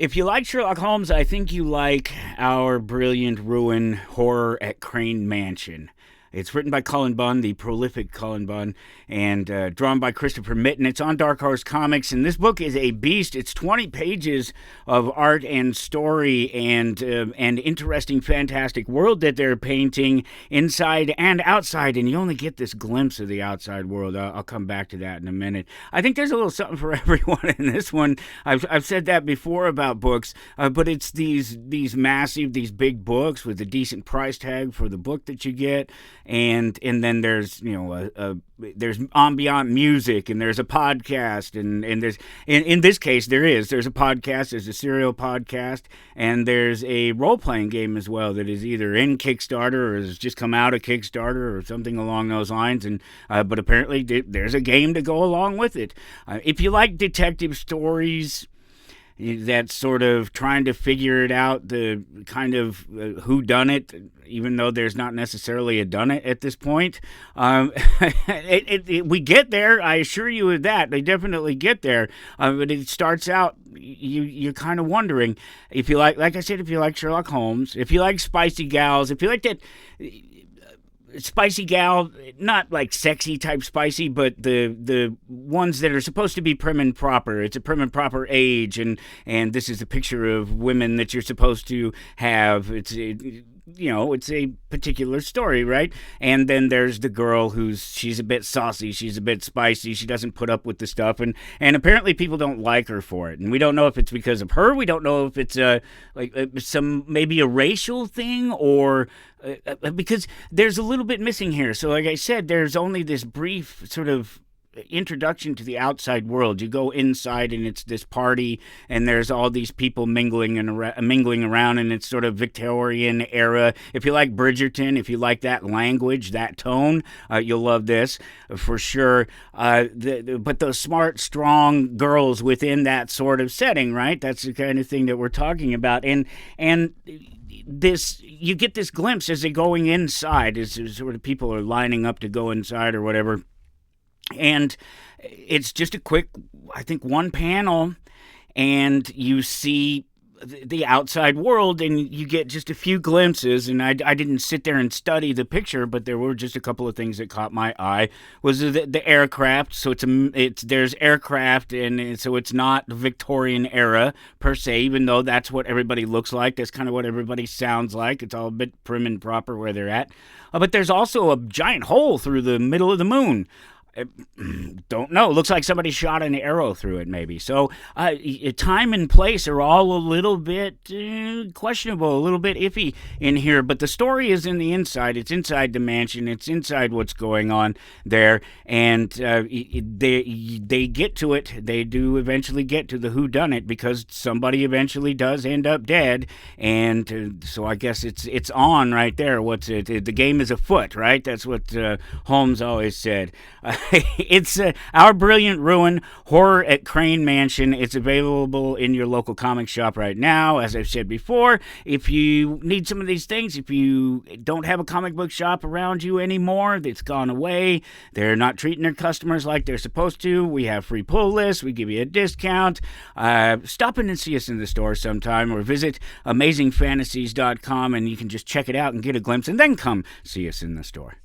If you like Sherlock Holmes, I think you like Our Brilliant Ruin Horror at Crane Mansion. It's written by Cullen Bunn, the prolific Cullen Bunn, and drawn by Christopher Mitten. It's on Dark Horse Comics, and this book is a beast. It's 20 pages of art and story and interesting, fantastic world that they're painting inside and outside, and you only get this glimpse of the outside world. I'll come back to that in a minute. I think there's a little something for everyone in this one. I've said that before about books, but it's these massive, these big books with a decent price tag for the book that you get. And then there's there's ambient music, and there's a podcast, and there's in this case there's a podcast, there's a serial podcast, and there's a role playing game as well that is either in Kickstarter or has just come out of Kickstarter or something along those lines. And but apparently there's a game to go along with it. If you like detective stories, that's sort of trying to figure it out, the kind of who done it, even though there's not necessarily a done it at this point. We get there, I assure you of that. They definitely get there, but it starts out, you're kind of wondering if you like I said, if you like Sherlock Holmes, if you like spicy gals, if you like that spicy gal, not like sexy type spicy, but the ones that are supposed to be prim and proper. It's a prim and proper age, and this is a picture of women that you're supposed to have. It's a particular story, right? And then there's the girl she's a bit saucy, she's a bit spicy, she doesn't put up with the stuff, and apparently people don't like her for it. And we don't know if it's because of her, we don't know if it's some maybe a racial thing, or because there's a little bit missing here. So like I said, there's only this brief sort of introduction to the outside world. You go inside, and it's this party, and there's all these people mingling around, and it's sort of Victorian era. If you like Bridgerton, if you like that language, that tone, you'll love this for sure. But those smart, strong girls within that sort of setting, right? That's the kind of thing that we're talking about, and this, you get this glimpse as they're going inside, as sort of people are lining up to go inside or whatever. And it's just a quick, I think, one panel, and you see the outside world, and you get just a few glimpses. And I didn't sit there and study the picture, but there were just a couple of things that caught my eye. Was the aircraft? So there's aircraft, and so it's not Victorian era per se, even though that's what everybody looks like. That's kind of what everybody sounds like. It's all a bit prim and proper where they're at. But there's also a giant hole through the middle of the moon. Don't know. Looks like somebody shot an arrow through it, maybe. So time and place are all a little bit questionable, a little bit iffy in here. But the story is in the inside. It's inside the mansion. It's inside what's going on there. And they get to it. They do eventually get to the whodunit, because somebody eventually does end up dead. And so I guess it's on right there. What's it? The game is afoot, right? That's what Holmes always said. It's Our Brilliant Ruin Horror at Crane Mansion. It's available in your local comic shop right now. As I've said before, if you need some of these things, if you don't have a comic book shop around you anymore, it's gone away, they're not treating their customers like they're supposed to, we have free pull lists, we give you a discount. Stop in and see us in the store sometime, or visit AmazingFantasies.com, and you can just check it out and get a glimpse, and then come see us in the store.